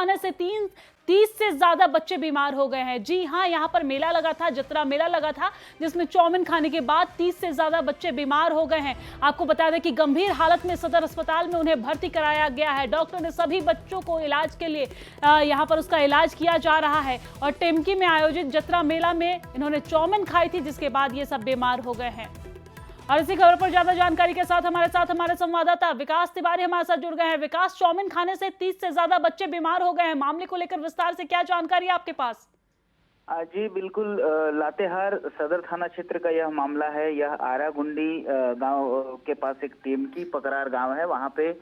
खाने से 30 से ज्यादा बच्चे बीमार हो गए हैं। जी हाँ, यहाँ पर मेला लगा था, जतरा मेला लगा था, जिसमें चाउमीन खाने के बाद 30 से ज्यादा बच्चे बीमार हो गए हैं। आपको बता दें कि गंभीर हालत में सदर अस्पताल में उन्हें भर्ती कराया गया है। डॉक्टर ने सभी बच्चों को इलाज के लिए यहाँ पर उसका इलाज किया जा रहा है। और टेमकी में आयोजित जतरा मेला में इन्होंने चाउमीन खाई थी, जिसके बाद ये सब बीमार हो गए हैं। और इसी खबर पर ज्यादा जानकारी के साथ हमारे संवाददाता विकास तिवारी हमारे साथ जुड़ गए हैं। विकास, चाउमीन खाने से 30 से ज्यादा बच्चे बीमार हो गए हैं, मामले को लेकर विस्तार से क्या जानकारी है आपके पास? जी बिल्कुल, लातेहार सदर थाना क्षेत्र का यह मामला है। यह आरागुंडी गांव के पास एक टेमकी पकरार गांव है। वहां पे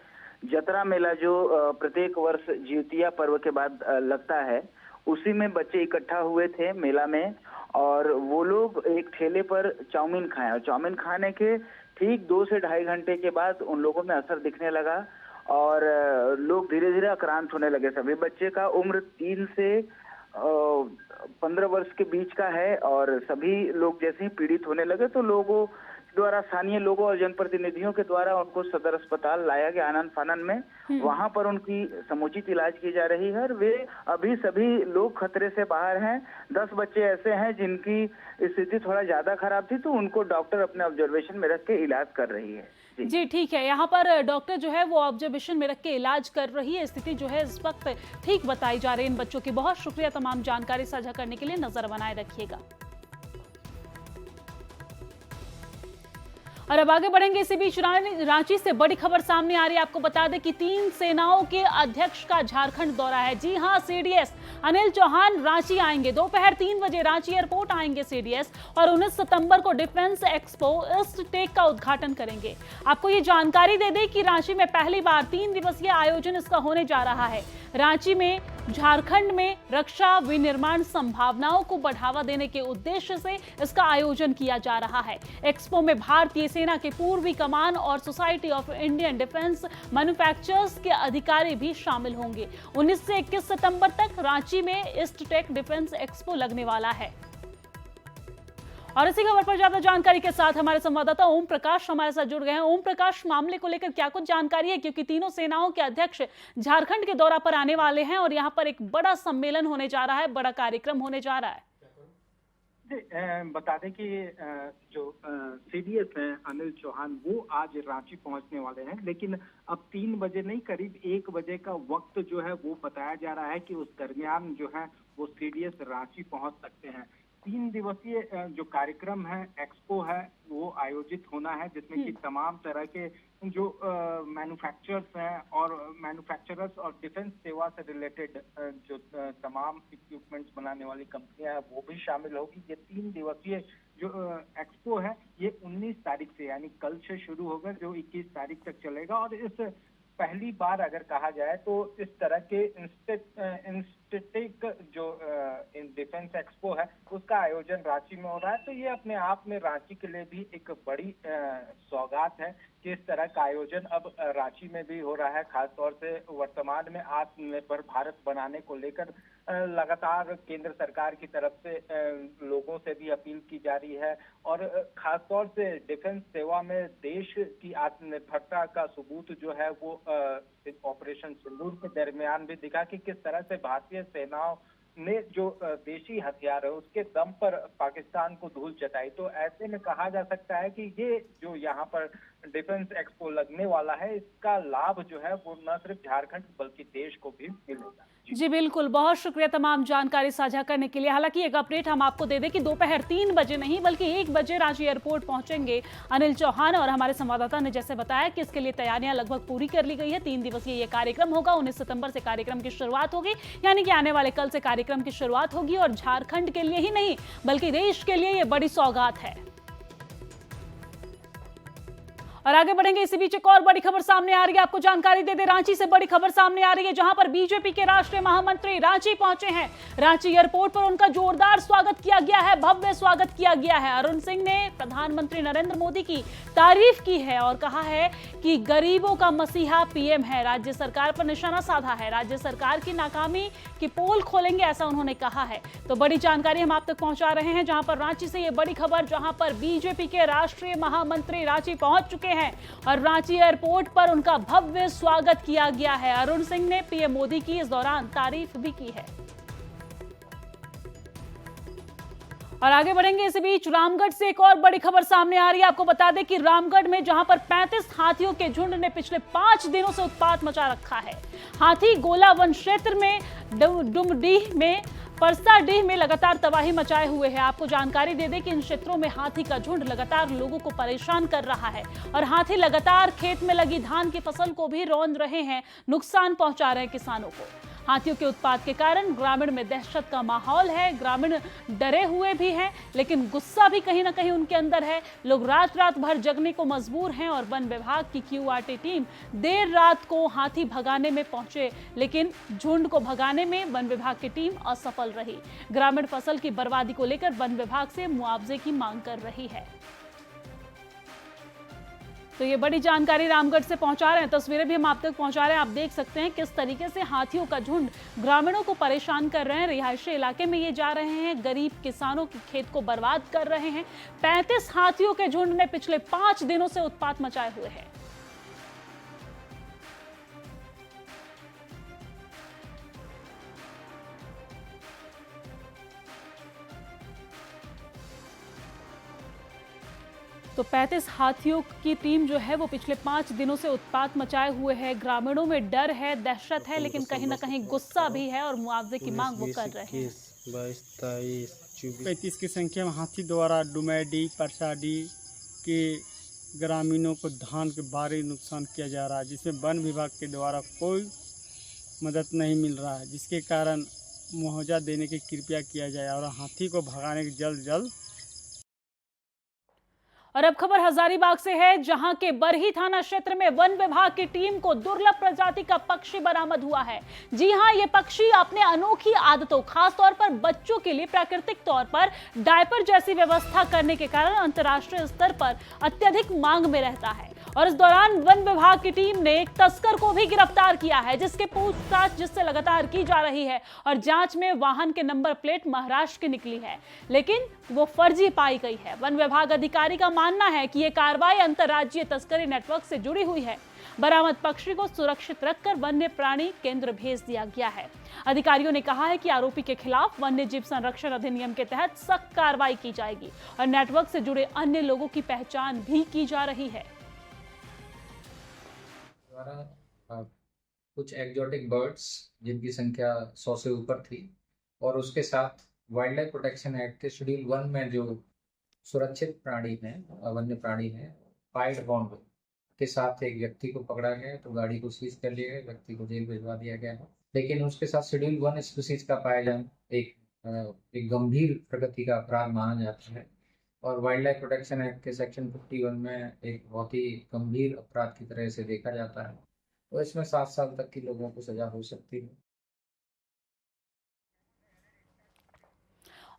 जतरा मेला जो प्रत्येक वर्ष जिउतिया पर्व के बाद लगता है, उसी में बच्चे इकट्ठा हुए थे मेला में। और वो लोग एक ठेले पर चाउमीन खाए और चाउमीन खाने के ठीक 2 से ढाई घंटे के बाद उन लोगों में असर दिखने लगा और लोग धीरे धीरे आक्रांत होने लगे। सभी बच्चे का उम्र 3 से 15 वर्ष के बीच का है और सभी लोग जैसे ही पीड़ित होने लगे तो लोगों द्वारा, स्थानीय लोगों और जनप्रतिनिधियों के द्वारा उनको सदर अस्पताल लाया गया आनन फानन में। वहां पर उनकी समुचित इलाज की जा रही है और वे अभी सभी लोग खतरे से बाहर हैं। 10 बच्चे ऐसे हैं जिनकी स्थिति थोड़ा ज्यादा खराब थी, तो उनको डॉक्टर अपने ऑब्जर्वेशन में रख के इलाज कर रही है। जी ठीक है, यहाँ पर डॉक्टर जो है वो ऑब्जर्वेशन में रख के इलाज कर रही है। स्थिति जो है इस वक्त ठीक बताई जा रही है इन बच्चों की। बहुत शुक्रिया तमाम जानकारी साझा करने के लिए। नजर बनाए रखिएगा। और अब आगे बढ़ेंगे। इसी बीच रांची से बड़ी खबर सामने आ रही है। आपको बता दें कि 3 सेनाओं के अध्यक्ष का झारखंड दौरा है। जी हां, सीडीएस अनिल चौहान रांची आएंगे। दोपहर 3 बजे रांची एयरपोर्ट आएंगे सीडीएस और 19 सितंबर को डिफेंस एक्सपो ईस्ट टेक का उद्घाटन करेंगे। आपको ये जानकारी दे दें कि रांची में पहली बार 3 दिवसीय आयोजन इसका होने जा रहा है। रांची में झारखंड में रक्षा विनिर्माण संभावनाओं को बढ़ावा देने के उद्देश्य से इसका आयोजन किया जा रहा है। एक्सपो में भारतीय सेना के पूर्वी कमान और society of Indian defence manufacturers के अधिकारी भी शामिल होंगे। 19 से 21 सितंबर तक रांची में ईस्ट टेक डिफेंस एक्सपो लगने वाला है। और इसी खबर पर ज्यादा जानकारी के साथ हमारे संवाददाता ओम प्रकाश हमारे साथ जुड़ गए हैं। ओम प्रकाश, मामले को लेकर क्या कुछ जानकारी है, क्योंकि तीनों सेनाओं के अध्यक्ष झारखंड के दौरा पर आने वाले हैं और यहाँ पर एक बड़ा सम्मेलन होने जा रहा है, बड़ा कार्यक्रम होने जा रहा है। बता दें कि जो सीडीएस हैं अनिल चौहान, वो आज रांची पहुंचने वाले हैं, लेकिन अब 3 बजे नहीं, करीब 1 बजे का वक्त जो है वो बताया जा रहा है कि उस दरमियान जो है वो सीडीएस रांची पहुंच सकते हैं। 3 दिवसीय जो कार्यक्रम है, एक्सपो है, वो आयोजित होना है, जिसमें कि तमाम तरह के जो मैन्युफैक्चरर्स हैं और मैन्युफैक्चरर्स और डिफेंस सेवा से रिलेटेड जो तमाम इक्विपमेंट्स बनाने वाली कंपनियां हैं वो भी शामिल होगी। ये 3 दिवसीय जो एक्सपो है ये 19 तारीख से, यानी कल से शुरू होगा, जो 21 तारीख तक चलेगा। और इस पहली बार अगर कहा जाए तो इस तरह के इंस्टेटिक जो डिफेंस एक्सपो है उसका आयोजन रांची में हो रहा है। तो ये अपने आप में रांची के लिए भी एक बड़ी सौगात है कि इस तरह का आयोजन अब रांची में भी हो रहा है। खासतौर से वर्तमान में आत्मनिर्भर भारत बनाने को लेकर लगातार केंद्र सरकार की तरफ से लोगों से भी अपील की जा रही है और खासतौर से डिफेंस सेवा में देश की आत्मनिर्भरता का सबूत जो है वो ऑपरेशन सिंदूर के दरमियान भी दिखा कि किस तरह से भारतीय सेनाओं ने जो देशी हथियार है उसके दम पर पाकिस्तान को धूल चटाई। तो ऐसे में कहा जा सकता है कि ये जो यहाँ पर डिफेंस एक्सपो लगने वाला है, इसका लाभ जो है वो न सिर्फ झारखंड बल्कि देश को भी मिलेगा। जी बिल्कुल, बहुत शुक्रिया तमाम जानकारी साझा करने के लिए। हालांकि एक अपडेट हम आपको दे दें कि दोपहर 3 बजे नहीं बल्कि 1 बजे रांची एयरपोर्ट पहुंचेंगे अनिल चौहान और हमारे संवाददाता ने जैसे बताया कि इसके लिए तैयारियां लगभग पूरी कर ली गई है। 3 दिवसीय ये कार्यक्रम होगा। 19 सितंबर से कार्यक्रम की शुरुआत होगी, यानी कि आने वाले कल से कार्यक्रम की शुरुआत होगी और झारखंड के लिए ही नहीं बल्कि देश के लिए ये बड़ी सौगात है। और आगे बढ़ेंगे। इसी बीच एक और बड़ी खबर सामने आ रही है, आपको जानकारी दे दे। रांची से बड़ी खबर सामने आ रही है, जहां पर बीजेपी के राष्ट्रीय महामंत्री रांची पहुंचे हैं। रांची एयरपोर्ट पर उनका जोरदार स्वागत किया गया है, भव्य स्वागत किया गया है। अरुण सिंह ने प्रधानमंत्री नरेंद्र मोदी की तारीफ की है और कहा है कि गरीबों का मसीहा पीएम है। राज्य सरकार पर निशाना साधा है, राज्य सरकार की नाकामी की पोल खोलेंगे, ऐसा उन्होंने कहा है। तो बड़ी जानकारी हम आप तक पहुंचा रहे हैं, जहां पर रांची से ये बड़ी खबर, जहां पर बीजेपी के राष्ट्रीय महामंत्री रांची पहुंच चुके रहे हैं और रांची एयरपोर्ट पर उनका भव्य स्वागत किया गया है। अरुण सिंह ने पीएम मोदी की इस दौरान तारीफ भी की है। और आगे बढ़ेंगे। इसी बीच रामगढ़ से एक और बड़ी खबर सामने आ रही है। आपको बता दें कि रामगढ़ में जहां पर 35 हाथियों के झुंड ने पिछले 5 दिनों से उत्पात मचा रखा है। हाथी गोला वन क्षेत्र में, डुमडीह में, परसाडीह में लगातार तबाही मचाए हुए है। आपको जानकारी दे दें कि इन क्षेत्रों में हाथी का झुंड लगातार लोगों को परेशान कर रहा है और हाथी लगातार खेत में लगी धान की फसल को भी रौंद रहे हैं, नुकसान पहुंचा रहे हैं किसानों को। हाथियों के उत्पात के कारण ग्रामीण में दहशत का माहौल है। ग्रामीण डरे हुए भी हैं, लेकिन गुस्सा भी कहीं ना कहीं उनके अंदर है। लोग रात रात भर जगने को मजबूर हैं और वन विभाग की क्यूआरटी टीम देर रात को हाथी भगाने में पहुंचे, लेकिन झुंड को भगाने में वन विभाग की टीम असफल रही। ग्रामीण फसल की बर्बादी को लेकर वन विभाग से मुआवजे की मांग कर रही है। तो ये बड़ी जानकारी रामगढ़ से पहुंचा रहे हैं, तस्वीरें भी हम आप तक पहुंचा रहे हैं। आप देख सकते हैं किस तरीके से हाथियों का झुंड ग्रामीणों को परेशान कर रहे हैं। रिहायशी इलाके में ये जा रहे हैं, गरीब किसानों के खेत को बर्बाद कर रहे हैं। 35 हाथियों के झुंड ने पिछले 5 दिनों से उत्पात मचाए हुए हैं। तो 35 हाथियों की टीम जो है वो पिछले 5 दिनों से उत्पात मचाए हुए है। ग्रामीणों में डर है, दहशत है, लेकिन कहीं ना कहीं गुस्सा भी है और मुआवजे की मांग वो कर रहे हैं। 35 की संख्या में हाथी द्वारा डुमैडी परसाडी के ग्रामीणों को धान के भारी नुकसान किया जा रहा है, जिसमें वन विभाग के द्वारा कोई मदद नहीं मिल रहा है, जिसके कारण मुआवजा देने की कृपया किया जाए और हाथी को भगाने की जल्द। और अब खबर हजारीबाग से है, जहां के बरही थाना क्षेत्र में वन विभाग की टीम को दुर्लभ प्रजाति का पक्षी बरामद हुआ है। जी हां, ये पक्षी अपने अनोखी आदतों, खास तौर पर बच्चों के लिए प्राकृतिक तौर पर डायपर जैसी व्यवस्था करने के कारण अंतर्राष्ट्रीय स्तर पर अत्यधिक मांग में रहता है। और इस दौरान वन विभाग की टीम ने एक तस्कर को भी गिरफ्तार किया है, जिसके पूछताछ जिससे लगातार की जा रही है और जांच में वाहन के नंबर प्लेट महाराष्ट्र की निकली है, लेकिन वो फर्जी पाई गई है। वन विभाग अधिकारी का मानना है कि यह कार्रवाई अंतर्राज्यीय तस्करी नेटवर्क से जुड़ी हुई है। बरामद पक्षी को सुरक्षित रखकर वन्य प्राणी केंद्र भेज दिया गया है। अधिकारियों ने कहा है कि आरोपी के खिलाफ वन्य जीव संरक्षण अधिनियम के तहत सख्त कार्रवाई की जाएगी और नेटवर्क से जुड़े अन्य लोगों की पहचान भी की जा रही है। द्वारा कुछ एक्जोटिक बर्ड्स जिनकी संख्या 100 से ऊपर थी और उसके साथ वाइल्ड लाइफ प्रोटेक्शन एक्ट के शेड्यूल 1 में जो सुरक्षित प्राणी हैं, वन्य प्राणी हैं, पाइड हॉर्न के साथ एक व्यक्ति को पकड़ा गया है। तो गाड़ी को सीज कर लिया गया, व्यक्ति को जेल भिजवा दिया गया है। लेकिन उसके साथ शेड्यूल 1 स्पीसीज का पाया जाना एक गंभीर प्रकृति का अपराध माना जाता है और वाइल्ड लाइफ प्रोटेक्शन एक्ट के सेक्शन 51 में एक बहुत ही गंभीर अपराध की तरह से देखा जाता है। तो इसमें 7 साल तक की लोगों को सजा हो सकती है।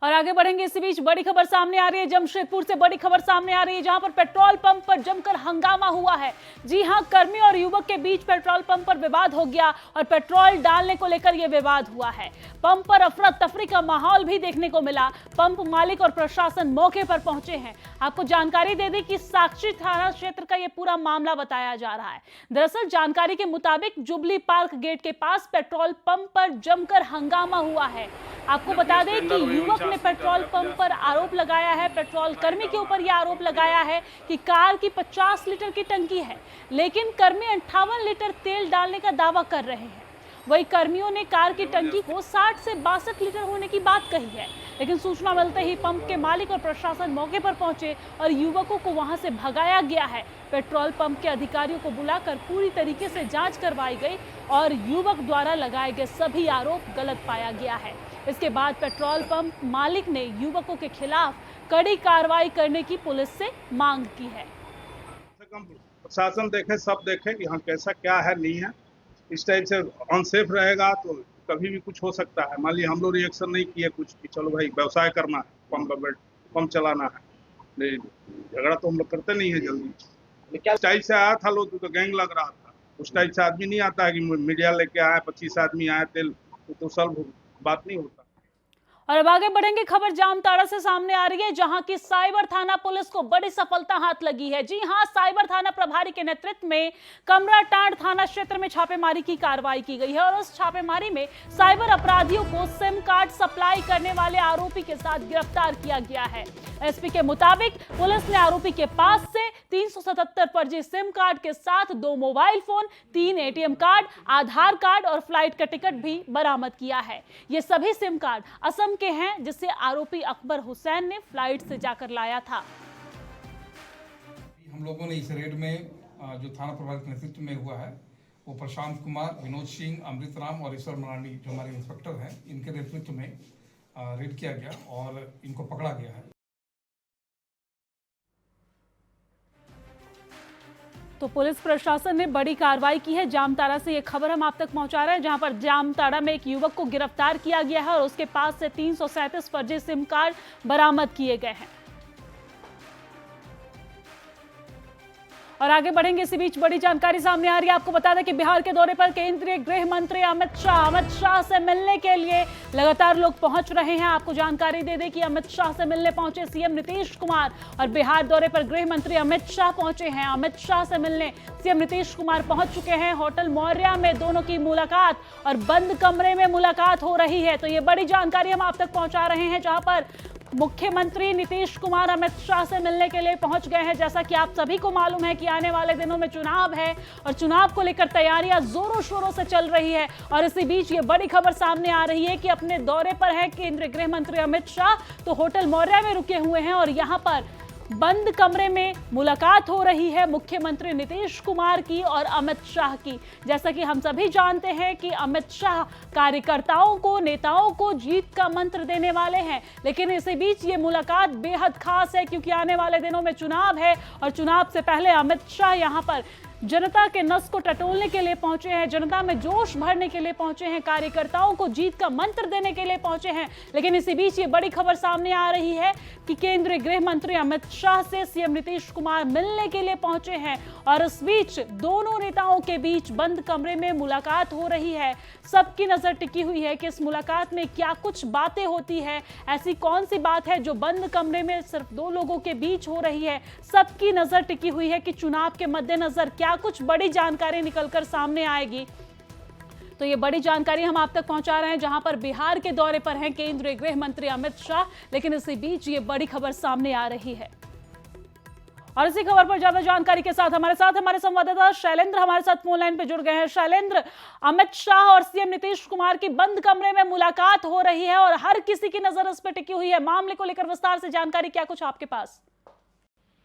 और आगे बढ़ेंगे। इसी बीच बड़ी खबर सामने आ रही है, जमशेदपुर से बड़ी खबर सामने आ रही है, जहां पर पेट्रोल पंप पर जमकर हंगामा हुआ है। जी हां, कर्मी और युवक के बीच पेट्रोल पंप पर विवाद हो गया और पेट्रोल डालने को लेकर यह विवाद हुआ है। पंप पर अफरा तफरी का माहौल भी देखने को मिला। पंप मालिक और प्रशासन मौके पर पहुंचे हैं। आपको जानकारी दे दी कि साक्षी थाना क्षेत्र का यह पूरा मामला बताया जा रहा है। दरअसल जानकारी के मुताबिक जुबली पार्क गेट के पास पेट्रोल पंप पर जमकर हंगामा हुआ है। आपको बता दें कि युवक ने पेट्रोल पंप पर आरोप लगाया है, पेट्रोल कर्मी के ऊपर यह आरोप लगाया है कि कार की 50 लीटर की टंकी है, लेकिन कर्मी 58 लीटर तेल डालने का दावा कर रहे हैं। वही कर्मियों ने कार की टंकी को 60 से 62 लीटर होने की बात कही है, लेकिन सूचना मिलते ही पंप के मालिक और प्रशासन मौके पर पहुंचे और युवकों को वहां से भगाया गया है। पेट्रोल पंप के अधिकारियों को बुलाकर पूरी तरीके से जांच करवाई गई और युवक द्वारा लगाए गए सभी आरोप गलत पाया गया है। इसके बाद पेट्रोल पंप मालिक ने युवकों के खिलाफ कड़ी कार्रवाई करने की पुलिस से मांग की है। प्रशासन देखे, सब देखे कि हाँ कैसा क्या है नहीं है। इस टाइप से अनसेफ रहेगा तो कभी भी कुछ हो सकता है। मान लीजिए हम लोग रिएक्शन नहीं किए कुछ कि चलो भाई व्यवसाय करना है, पंप चलाना है, नहीं झगड़ा तो हम लोग करते नहीं है जल्दी। क्या टाइप से आया था लोग तो गैंग लग रहा था। उस टाइप से आदमी नहीं आता है कि मीडिया लेके आए 25 आदमी आए तेल, तो सब बात नहीं होता। और अब आगे बढ़ेंगे, खबर जामताड़ा से सामने आ रही है, जहां की साइबर थाना पुलिस को बड़ी सफलता हाथ लगी है। जी हां, साइबर थाना प्रभारी के नेतृत्व में कमराटांड थाना क्षेत्र में छापेमारी की कार्रवाई की गई है और उस छापेमारी में साइबर अपराधियों को सिम कार्ड सप्लाई करने वाले आरोपी के साथ गिरफ्तार किया गया है। एसपी के मुताबिक पुलिस ने आरोपी के पास से 377 फर्जी सिम कार्ड के साथ 2 मोबाइल फोन, 3 एटीएम कार्ड, आधार कार्ड और फ्लाइट का टिकट भी बरामद किया है। ये सभी सिम कार्ड असम के हैं, जिसे आरोपी अकबर हुसैन ने फ्लाइट से जाकर लाया था। हम लोगों ने इस रेड में जो थाना प्रभारी के नेतृत्व में हुआ है, वो प्रशांत कुमार, विनोद सिंह, अमृत राम और ईश्वर मरांडी जो हमारे इंस्पेक्टर हैं, इनके नेतृत्व में रेड किया गया और इनको पकड़ा गया है। तो पुलिस प्रशासन ने बड़ी कार्रवाई की है। जामताड़ा से ये खबर हम आप तक पहुंचा रहे हैं, जहां पर जामताड़ा में एक युवक को गिरफ्तार किया गया है और उसके पास से 337 फर्जी सिम कार्ड बरामद किए गए हैं। और आगे बढ़ेंगे, इसी बीच बड़ी जानकारी सामने आ रही है। आपको बता दें कि बिहार के दौरे पर केंद्रीय गृह मंत्री अमित शाह से मिलने के लिए लगातार लोग पहुंच रहे हैं। आपको जानकारी दे दें कि अमित शाह से मिलने पहुंचे सीएम नीतीश कुमार और बिहार दौरे पर गृह मंत्री अमित शाह पहुंचे हैं। अमित शाह से मिलने सीएम नीतीश कुमार पहुंच चुके हैं। होटल मौर्या में दोनों की मुलाकात और बंद कमरे में मुलाकात हो रही है। तो ये बड़ी जानकारी हम आप तक पहुंचा रहे हैं, जहां पर मुख्यमंत्री नीतीश कुमार अमित शाह से मिलने के लिए पहुंच गए हैं। जैसा कि आप सभी को मालूम है कि आने वाले दिनों में चुनाव है और चुनाव को लेकर तैयारियां जोरों शोरों से चल रही है। और इसी बीच ये बड़ी खबर सामने आ रही है कि अपने दौरे पर है केंद्रीय गृह मंत्री अमित शाह, तो होटल मौर्या में रुके हुए हैं और यहां पर बंद कमरे में मुलाकात हो रही है मुख्यमंत्री नीतीश कुमार की और अमित शाह की। जैसा कि हम सभी जानते हैं कि अमित शाह कार्यकर्ताओं को, नेताओं को जीत का मंत्र देने वाले हैं, लेकिन इसी बीच ये मुलाकात बेहद खास है क्योंकि आने वाले दिनों में चुनाव है और चुनाव से पहले अमित शाह यहां पर जनता के नस को टटोलने के लिए पहुंचे हैं, जनता में जोश भरने के लिए पहुंचे हैं, कार्यकर्ताओं को जीत का मंत्र देने के लिए पहुंचे हैं। लेकिन इसी बीच ये बड़ी खबर सामने आ रही है कि केंद्रीय गृह मंत्री अमित शाह से सीएम नीतीश कुमार मिलने के लिए पहुंचे हैं और इस बीच दोनों नेताओं के बीच बंद कमरे में मुलाकात हो रही है। सबकी नजर टिकी हुई है कि इस मुलाकात में क्या कुछ बातें होती है, ऐसी कौन सी बात है जो बंद कमरे में सिर्फ 2 लोगों के बीच हो रही है। सबकी नजर टिकी हुई है कि चुनाव के मद्देनजर क्या कुछ बड़ी जानकारी निकलकर सामने आएगी। तो ये बड़ी जानकारी हम आप तक पहुंचा रहे हैं, जहां पर बिहार के दौरे पर हैं केंद्रीय गृह मंत्री अमित शाह, लेकिन इसी बीच ये बड़ी खबर सामने आ रही है। और इसी खबर पर ज्यादा जानकारी के साथ हमारे संवाददाता शैलेंद्र हमारे साथ फोन लाइन पे जुड़ गए हैं। शैलेंद्र, अमित शाह और सीएम नीतीश कुमार की बंद कमरे में मुलाकात हो रही है और हर किसी की नजर इस पर टिकी हुई है। मामले को लेकर विस्तार से जानकारी क्या कुछ आपके पास?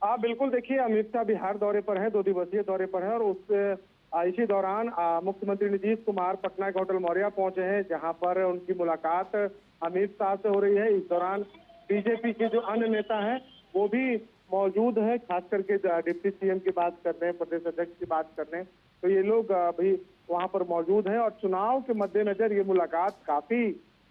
बिल्कुल, देखिए अमित शाह बिहार दौरे पर है, 2 दिवसीय दौरे पर है और इसी दौरान मुख्यमंत्री नीतीश कुमार पटना के होटल मौर्या पहुंचे हैं, जहां पर उनकी मुलाकात अमित शाह से हो रही है। इस दौरान बीजेपी के जो अन्य नेता हैं वो भी मौजूद है, खास करके डिप्टी सीएम की बात कर रहे हैं, प्रदेश अध्यक्ष की बात कर रहे हैं, तो ये लोग भी वहां पर मौजूद हैं। और चुनाव के मद्देनजर ये मुलाकात काफी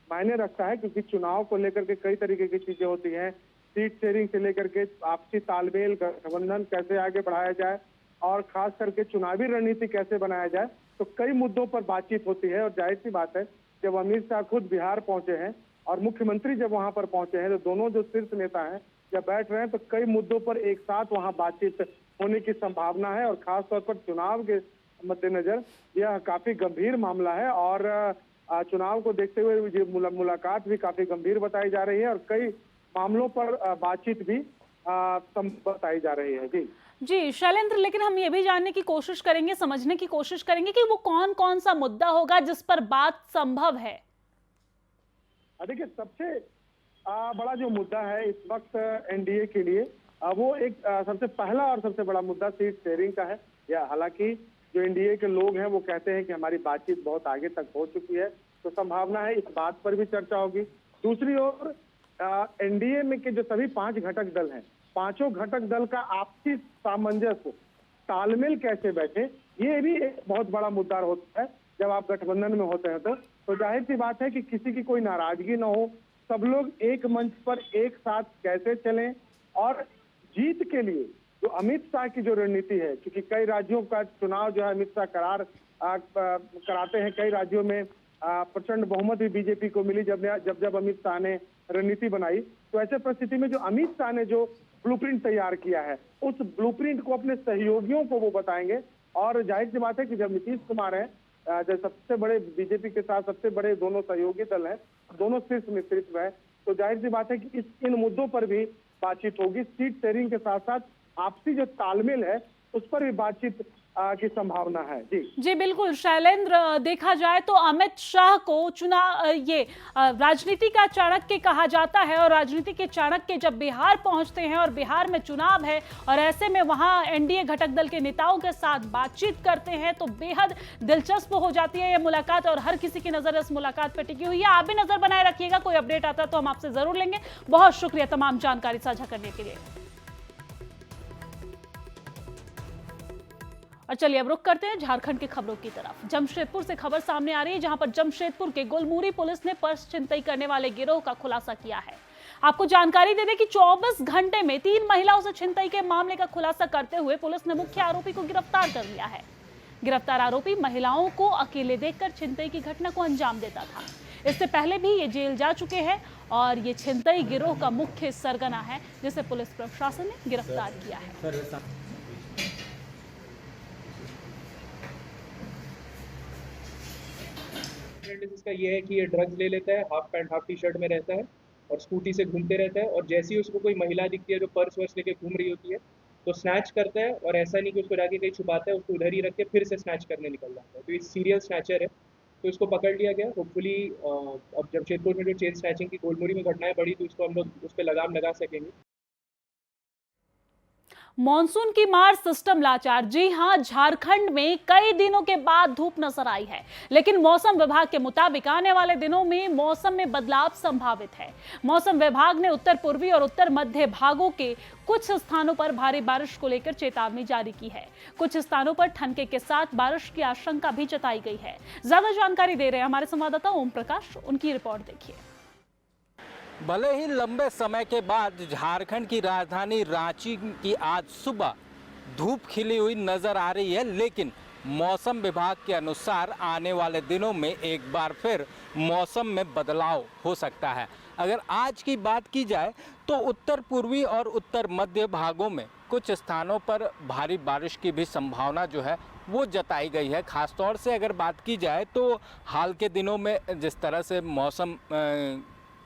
मायने रखता है, क्योंकि चुनाव को लेकर के कई तरीके की चीजें होती हैं। सीट शेयरिंग से लेकर के आपसी तालमेल, गठबंधन कैसे आगे बढ़ाया जाए और खास करके चुनावी रणनीति कैसे बनाया जाए, तो कई मुद्दों पर बातचीत होती है। और जाहिर सी बात है, जब अमित शाह खुद बिहार पहुंचे हैं और मुख्यमंत्री जब वहां पर पहुंचे हैं, तो दोनों जो शीर्ष नेता हैं जब बैठ रहे हैं, तो कई मुद्दों पर एक साथ वहां बातचीत होने की संभावना है। और खासतौर पर चुनाव के मद्देनजर यह काफी गंभीर मामला है और चुनाव को देखते हुए ये मुलाकात भी काफी गंभीर बताई जा रही है और कई मामलों पर बातचीत भी बताई जा रही है। जी शैलेंद्र, लेकिन हम ये भी जानने की कोशिश करेंगे, समझने की कोशिश करेंगे कि वो कौन कौन सा मुद्दा होगा जिस पर बात संभव है। देखिए, सबसे बड़ा जो मुद्दा है इस वक्त एनडीए के लिए, वो एक सबसे पहला और सबसे बड़ा मुद्दा सीट शेयरिंग का है। या हालांकि जो एनडीए के लोग हैं वो कहते हैं कि हमारी बातचीत बहुत आगे तक हो चुकी है, तो संभावना है इस बात पर भी चर्चा होगी। दूसरी ओर एनडीए में के जो सभी 5 घटक दल हैं, पांचों घटक दल का आपसी सामंजस्य, तालमेल कैसे बैठे, ये भी एक बहुत बड़ा मुद्दा होता है। जब आप गठबंधन में होते हैं तो जाहिर सी बात है कि किसी की कोई नाराजगी न हो, सब लोग एक मंच पर एक साथ कैसे चलें। और जीत के लिए जो अमित शाह की जो रणनीति है, क्योंकि कई राज्यों का चुनाव जो है अमित शाह कराते हैं, कई राज्यों में प्रचंड बहुमत भी बीजेपी को मिली जब अमित शाह ने रणनीति बनाई। तो ऐसे परिस्थिति में जो अमित शाह ने जो ब्लूप्रिंट तैयार किया है, उस ब्लूप्रिंट को अपने सहयोगियों को वो बताएंगे। और जाहिर सी बात है कि जब नीतीश कुमार है, जो सबसे बड़े बीजेपी के साथ सबसे बड़े दोनों सहयोगी दल हैं, दोनों शीर्ष नेतृत्व है, तो जाहिर सी बात है कि इन मुद्दों पर भी बातचीत होगी। सीट शेयरिंग के साथ साथ आपसी जो तालमेल है उस पर भी बातचीत की संभावना है। जी बिल्कुल शैलेंद्र, देखा जाए तो अमित शाह को राजनीति का चाणक्य कहा जाता है और राजनीति के चाणक्य जब बिहार पहुंचते हैं और बिहार में चुनाव है और ऐसे में वहां एनडीए घटक दल के नेताओं के साथ बातचीत करते हैं तो बेहद दिलचस्प हो जाती है यह मुलाकात और हर किसी की नजर इस मुलाकात पर टिकी हुई है। आप भी नजर बनाए रखिएगा, कोई अपडेट आता है तो हम आपसे जरूर लेंगे। बहुत शुक्रिया तमाम जानकारी साझा करने के लिए। और चलिए अब रुख करते हैं झारखंड की खबरों की तरफ। जमशेदपुर से खबर सामने आ रही है, जहां पर जमशेदपुर के गुलमूरी पुलिस ने पर्स छिनतई करने वाले गिरोह का खुलासा किया है। आपको जानकारी दे दें कि 24 घंटे में 3 महिलाओं से छिनतई के मामले का खुलासा करते हुए पुलिस ने मुख्य आरोपी को गिरफ्तार कर लिया है। गिरफ्तार आरोपी महिलाओं को अकेले देखकर छिनतई की घटना को अंजाम देता था। इससे पहले भी ये जेल जा चुके हैं और ये छिनतई गिरोह का मुख्य सरगना है, जिसे पुलिस प्रशासन ने गिरफ्तार किया है। इसका ये है कि ये ड्रग्स ले लेता है, half pant half T shirt में रहता है और स्कूटी से घूमते रहता है और जैसे ही उसको कोई महिला दिखती है जो पर्स वर्स लेके घूम रही होती है तो स्नैच करता है और ऐसा नहीं कि उसको जाके कहीं छुपाता है, उसको उधर ही रख के फिर से स्नैच करने निकल जाता है। तो ये सीरियल स्नैचर है, तो इसको पकड़ लिया गया। होपफुली अब जमशेदपुर में जो चेन स्नैचिंग की गोलमुरी में घटनाएं बढ़ी तो इसको हम लोग उस पर लगाम लगा सकेंगे। मॉनसून की मार सिस्टम लाचार। जी हां, झारखंड में कई दिनों के बाद धूप नजर आई है, लेकिन मौसम विभाग के मुताबिक आने वाले दिनों में मौसम में बदलाव संभावित है। मौसम विभाग ने उत्तर पूर्वी और उत्तर मध्य भागों के कुछ स्थानों पर भारी बारिश को लेकर चेतावनी जारी की है। कुछ स्थानों पर ठनके के साथ बारिश की आशंका भी जताई गई है। ज्यादा जानकारी दे रहे हैं हमारे संवाददाता ओम प्रकाश, उनकी रिपोर्ट देखिए। भले ही लंबे समय के बाद झारखंड की राजधानी रांची की आज सुबह धूप खिली हुई नजर आ रही है, लेकिन मौसम विभाग के अनुसार आने वाले दिनों में एक बार फिर मौसम में बदलाव हो सकता है। अगर आज की बात की जाए तो उत्तर पूर्वी और उत्तर मध्य भागों में कुछ स्थानों पर भारी बारिश की भी संभावना जो है वो जताई गई है। खासतौर से अगर बात की जाए तो हाल के दिनों में जिस तरह से मौसम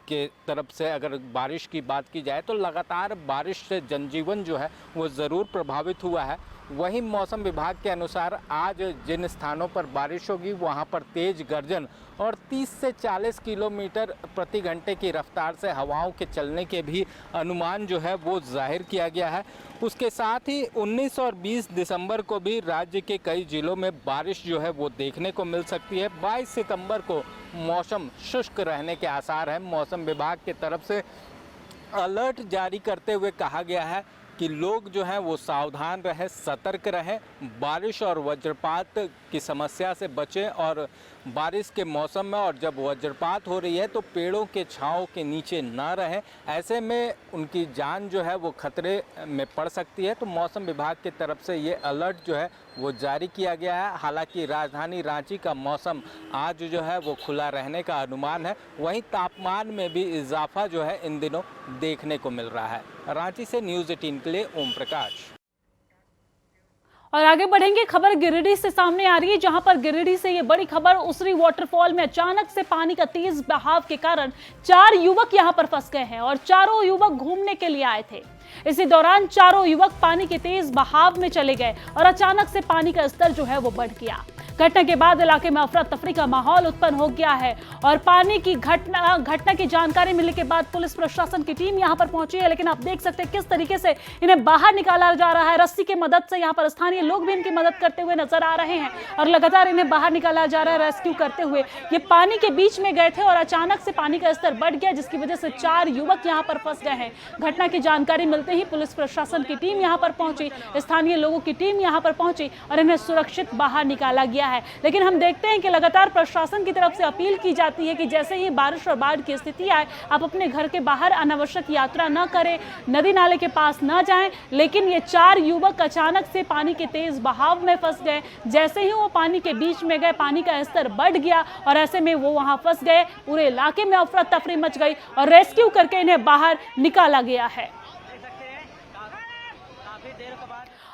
के तरफ से अगर बारिश की बात की जाए तो लगातार बारिश से जनजीवन जो है वो ज़रूर प्रभावित हुआ है। वहीं मौसम विभाग के अनुसार आज जिन स्थानों पर बारिश होगी वहां पर तेज गर्जन और 30 से 40 किलोमीटर प्रति घंटे की रफ्तार से हवाओं के चलने के भी अनुमान जो है वो जाहिर किया गया है। उसके साथ ही 19 और 20 दिसंबर को भी राज्य के कई जिलों में बारिश जो है वो देखने को मिल सकती है। 22 सितंबर को मौसम शुष्क रहने के आसार हैं। मौसम विभाग की तरफ से अलर्ट जारी करते हुए कहा गया है कि लोग जो हैं वो सावधान रहें, सतर्क रहें, बारिश और वज्रपात की समस्या से बचें और बारिश के मौसम में और जब वज्रपात हो रही है तो पेड़ों के छांव के नीचे ना रहें, ऐसे में उनकी जान जो है वो खतरे में पड़ सकती है। तो मौसम विभाग की तरफ से ये अलर्ट जो है वो जारी किया गया है। हालांकि राजधानी रांची का मौसम आज जो है वो खुला रहने का अनुमान है, वहीं तापमान में भी इजाफा जो है इन दिनों देखने को मिल रहा है। रांची से न्यूज़ 18 के लिए ओम प्रकाश। और आगे बढ़ेंगे, खबर गिरिडीह से सामने आ रही है, जहां पर गिरिडीह से ये बड़ी खबर, उसरी वाटरफॉल में अचानक से पानी का तेज बहाव के कारण 4 युवक यहां पर फंस गए हैं और चारों युवक घूमने के लिए आए थे। इसी दौरान चारों युवक पानी के तेज बहाव में चले गए और अचानक से पानी का स्तर जो है वो बढ़ गया। घटना के बाद इलाके में अफरा तफरी का माहौल उत्पन्न हो गया है और पानी की घटना की जानकारी मिलने के बाद पुलिस प्रशासन की टीम यहां पर पहुंची है। लेकिन आप देख सकते हैं किस तरीके से इन्हें बाहर निकाला जा रहा है। रस्सी की मदद से यहां पर स्थानीय लोग भी इनकी मदद करते हुए नजर आ रहे हैं और लगातार इन्हें बाहर निकाला जा रहा है रेस्क्यू करते हुए। ये पानी के बीच में गए थे और अचानक से पानी का स्तर बढ़ गया, जिसकी वजह से 4 युवक यहां पर फंस गए हैं। घटना की जानकारी मिलते चलते ही पुलिस प्रशासन की टीम यहां पर पहुंची, स्थानीय लोगों की टीम यहां पर पहुंची और इन्हें सुरक्षित बाहर निकाला गया है। लेकिन हम देखते हैं कि लगातार प्रशासन की तरफ से अपील की जाती है कि जैसे ही बारिश और बाढ़ की स्थिति आए आप अपने घर के बाहर अनावश्यक यात्रा न करें, नदी नाले के पास न जाएं। लेकिन ये 4 युवक अचानक से पानी के तेज बहाव में फंस गए। जैसे ही वो पानी के बीच में गए, पानी का स्तर बढ़ गया और ऐसे में वो वहां फंस गए। पूरे इलाके में अफरा तफरी मच गई और रेस्क्यू करके इन्हें बाहर निकाला गया है।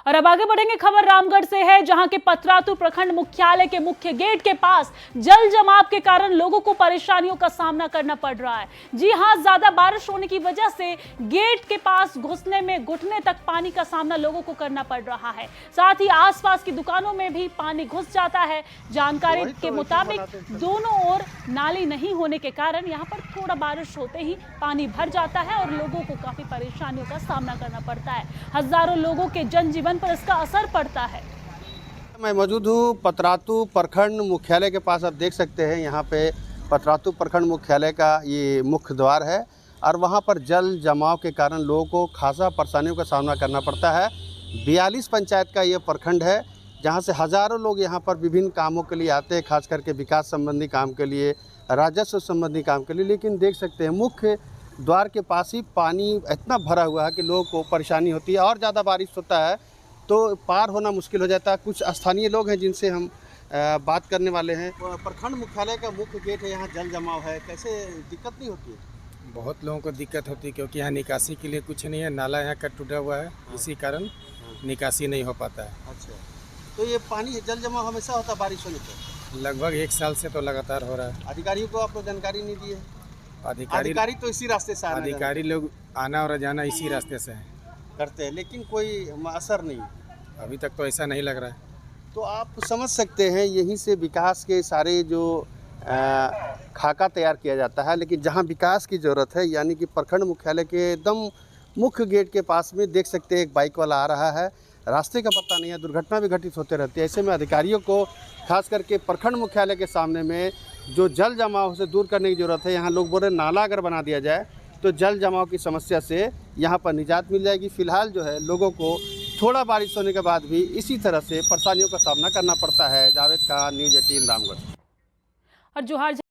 और अब आगे बढ़ेंगे, खबर रामगढ़ से है, जहां के पथरातू प्रखंड मुख्यालय के मुख्य गेट के पास जल जमाव के कारण लोगों को परेशानियों का सामना करना पड़ रहा है। जी हां, ज्यादा बारिश होने की वजह से गेट के पास घुसने में घुटने तक पानी का सामना लोगों को करना पड़ रहा है। साथ ही आसपास की दुकानों में भी पानी घुस जाता है। जानकारी के मुताबिक दोनों ओर नाली नहीं होने के कारण यहाँ पर थोड़ा बारिश होते ही पानी भर जाता है और लोगों को काफी परेशानियों का सामना करना पड़ता है। हजारों लोगों के जनजीवन पर इसका असर पड़ता है। मैं मौजूद हूँ पतरातू प्रखंड मुख्यालय के पास। आप देख सकते हैं यहाँ पे पतरातू प्रखंड मुख्यालय का ये मुख्य द्वार है और वहाँ पर जल जमाव के कारण लोगों को खासा परेशानियों का सामना करना पड़ता है। 42 पंचायत का ये प्रखंड है, जहाँ से हज़ारों लोग यहाँ पर विभिन्न कामों के लिए आते हैं, खास करके विकास संबंधी काम के लिए, राजस्व संबंधी काम के लिए। लेकिन देख सकते हैं मुख्य द्वार के पास ही पानी इतना भरा हुआ है कि लोगों को परेशानी होती है और ज़्यादा बारिश होता है तो पार होना मुश्किल हो जाता है। कुछ स्थानीय लोग हैं जिनसे हम बात करने वाले हैं। प्रखंड मुख्यालय का मुख्य गेट है, यहाँ जल जमाव है, कैसे दिक्कत नहीं होती है? बहुत लोगों को दिक्कत होती है क्योंकि यहाँ निकासी के लिए कुछ नहीं है, नाला यहाँ का टूटा हुआ है, इसी कारण निकासी नहीं हो पाता है। अच्छा, तो ये पानी जल जमाव हमेशा होता है बारिश होने पर? लगभग 1 साल से तो लगातार हो रहा है। अधिकारियों को आपको जानकारी नहीं दी है? अधिकारी तो इसी रास्ते से अधिकारी लोग आना और जाना इसी रास्ते से करते हैं, लेकिन कोई असर नहीं अभी तक तो ऐसा नहीं लग रहा है। तो आप समझ सकते हैं यहीं से विकास के सारे जो खाका तैयार किया जाता है। लेकिन जहां विकास की ज़रूरत है, यानी कि प्रखंड मुख्यालय के एकदम मुख्य गेट के पास में देख सकते हैं एक बाइक वाला आ रहा है, रास्ते का पता नहीं है, दुर्घटना भी घटित होते रहती है। ऐसे में अधिकारियों को खास करके प्रखंड मुख्यालय के सामने में जो जल जमाव से दूर करने की ज़रूरत है। यहाँ लोग बोल रहे नाला अगर बना दिया जाए तो जल जमाव की समस्या से यहाँ पर निजात मिल जाएगी। फिलहाल जो है लोगों को थोड़ा बारिश होने के बाद भी इसी तरह से परेशानियों का सामना करना पड़ता है। जावेद खान, न्यूज़ 18 रामगढ़। और जोहार